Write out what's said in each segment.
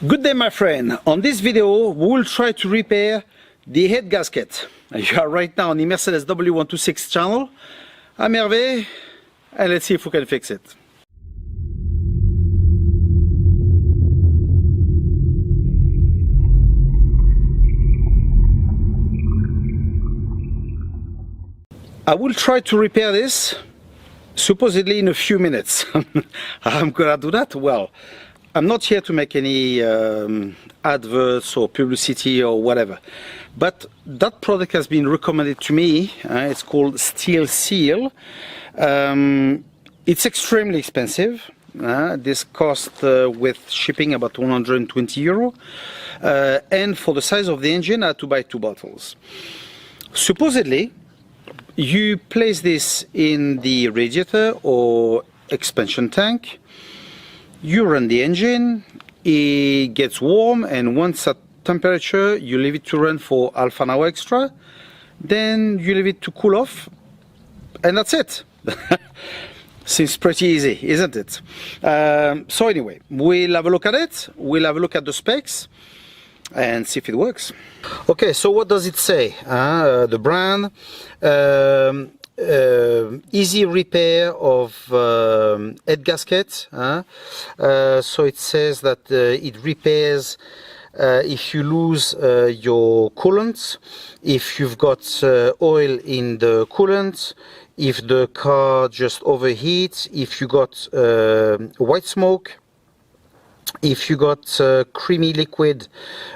Good day, my friend. On this video we will try to repair the head gasket. You are right now on the Mercedes W126 channel. I'm Hervé and let's see if we can fix it. I will try to repair this supposedly in a few minutes. I'm gonna do that? Well, I'm not here to make any adverts or publicity or whatever, but that product has been recommended to me. It's called Steel Seal. It's extremely expensive. This cost with shipping about 120 euro, and for the size of the engine I had to buy 2 bottles. Supposedly you place this in the radiator or expansion tank, you run the engine, it gets warm, and once at temperature you leave it to run for half an hour extra, then you leave it to cool off, and that's it. Seems pretty easy, isn't it? So anyway, we'll have a look at it, we'll have a look at the specs and see if it works. Okay, so what does it say? The brand, easy repair of head gasket. So it says that it repairs if you lose your coolant, if you've got oil in the coolant, if the car just overheats, if you got white smoke, if you got creamy liquid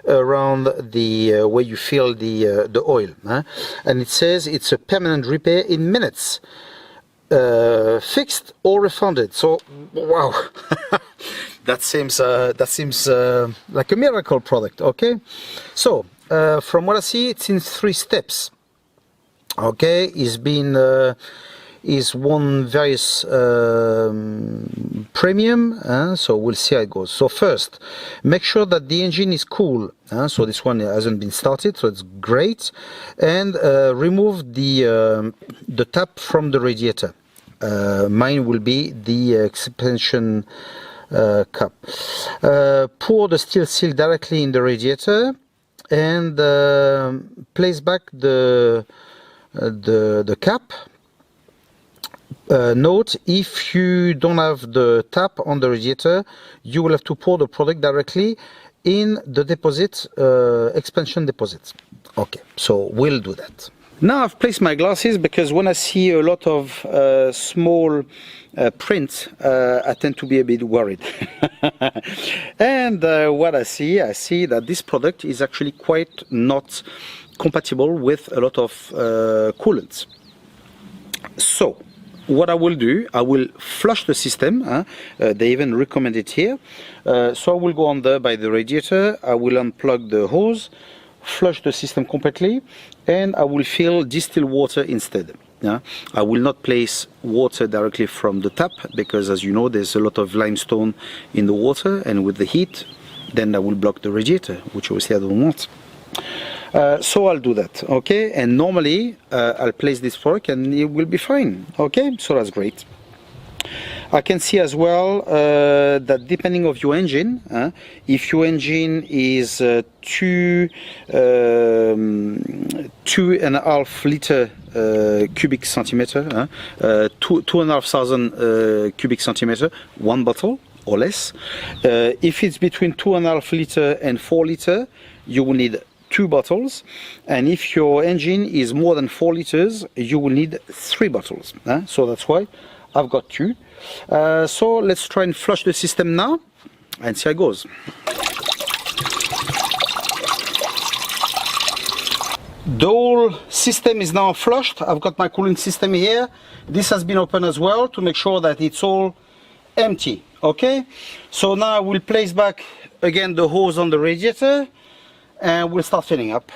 around the where you fill the oil, and it says it's a permanent repair in minutes, fixed or refunded. So wow, that seems like a miracle product. Okay, so from what I see, it's in 3 steps. Okay, it's been is one various premium, so we'll see how it goes. So first, make sure that the engine is cool. So this one hasn't been started, so it's great. And remove the tap from the radiator. Mine will be the expansion cap. Pour the steel seal directly in the radiator and place back the cap. Note, if you don't have the tap on the radiator, you will have to pour the product directly in the deposit, expansion deposit. Okay, so we'll do that. Now I've placed my glasses because when I see a lot of small print, I tend to be a bit worried. And what I see that this product is actually quite not compatible with a lot of coolants. So what I will do, I will flush the system. They even recommend it here. So I will go on there by the radiator, I will unplug the hose, flush the system completely, and I will fill distilled water instead. I will not place water directly from the tap because, as you know, there's a lot of limestone in the water, and with the heat then I will block the radiator, which obviously I don't want. So I'll do that, okay, and normally I'll place this fork and it will be fine, okay, so that's great. I can see as well that depending of your engine, if your engine is 2.5 liter cubic centimeter, 2,500 cubic centimeter, 1 bottle or less. If it's between 2.5 liter and 4 liter, you will need 2 bottles, and if your engine is more than 4 liters, you will need 3 bottles. So that's why I've got 2. So let's try and flush the system now and see how it goes. The whole system is now flushed. I've got my cooling system here. This has been opened as well to make sure that it's all empty. Okay, so now I will place back again the hose on the radiator and we'll start filling up.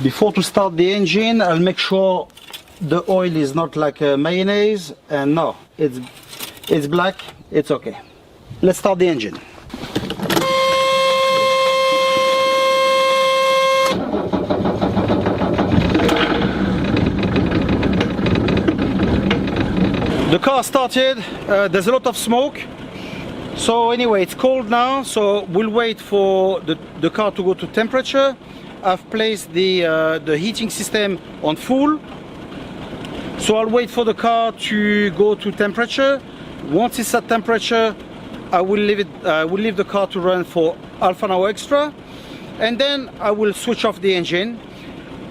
Before to start the engine, I'll make sure the oil is not like a mayonnaise, and no, it's black, it's okay. Let's start the engine. The car started, there's a lot of smoke. So anyway, it's cold now, so we'll wait for the car to go to temperature. I've placed the heating system on full. So I'll wait for the car to go to temperature. Once it's at temperature, I will leave the car to run for half an hour extra. And then I will switch off the engine.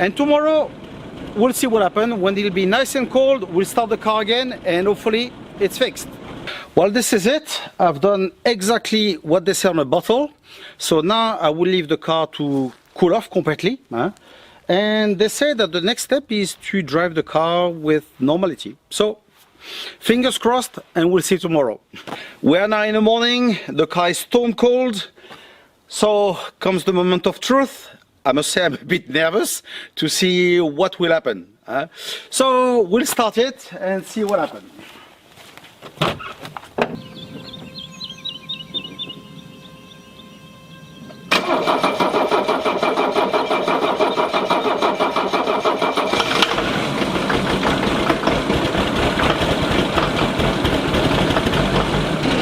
And tomorrow, we'll see what happens. When it'll be nice and cold, we'll start the car again and hopefully it's fixed. Well, this is it. I've done exactly what they say on the bottle. So now I will leave the car to cool off completely. And they say that the next step is to drive the car with normality. So fingers crossed, and we'll see tomorrow. We are now in the morning. The car is stone cold. So comes the moment of truth. I must say I'm a bit nervous to see what will happen. So we'll start it and see what happens.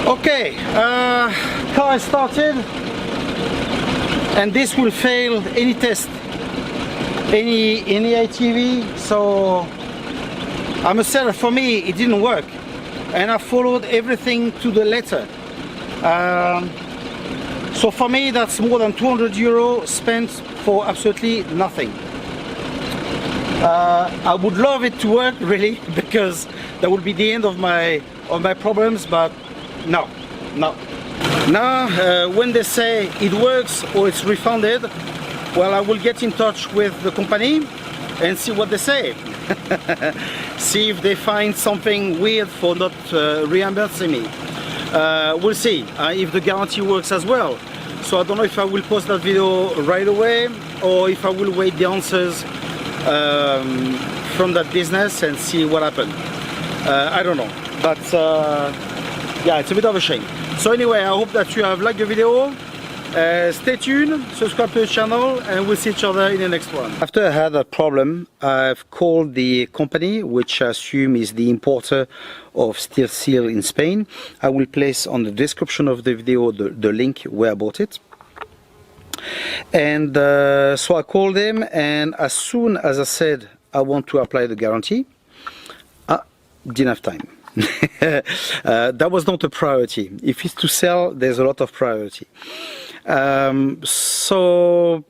Okay, car is started, and this will fail any test, any ITV. So I must say that for me it didn't work, and I followed everything to the letter. So for me that's more than 200 euro spent for absolutely nothing. I would love it to work really, because that would be the end of my problems, but no. Now when they say it works or it's refunded, well, I will get in touch with the company and see what they say. See if they find something weird for not reimbursing me. We'll see if the guarantee works as well. So I don't know if I will post that video right away or if I will wait the answers from that business and see what happens. I don't know, but yeah, it's a bit of a shame. So anyway, I hope that you have liked the video. Stay tuned, subscribe to the channel, and we'll see each other in the next one. After I had that problem, I've called the company, which I assume is the importer of steel seal in Spain. I will place on the description of the video the link where I bought it. And so I called them, and as soon as I said I want to apply the guarantee, I didn't have time. That was not a priority. If it's to sell, there's a lot of priority. So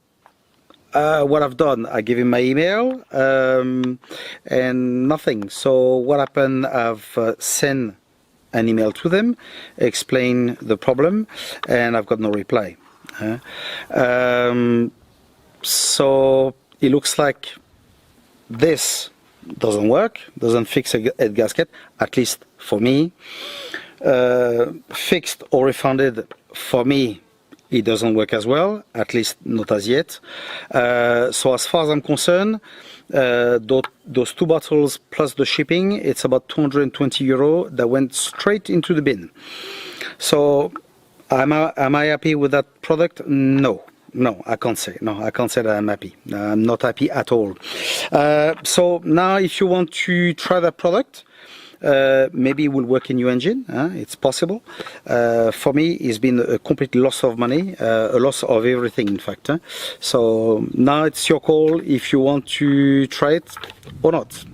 what I've done, I gave him my email and nothing. So what happened, I've sent an email to them, explain the problem, and I've got no reply. So it looks like this doesn't work, doesn't fix a gasket, at least for me. Fixed or refunded, for me, it doesn't work as well, at least not as yet. So as far as I'm concerned, those two bottles plus the shipping, it's about 220 euro that went straight into the bin. So am I happy with that product? No, I can't say. No, I can't say that I'm happy. I'm not happy at all. So now if you want to try that product, maybe it will work in your engine. It's possible. For me, it's been a complete loss of money, a loss of everything, in fact. So now it's your call if you want to try it or not.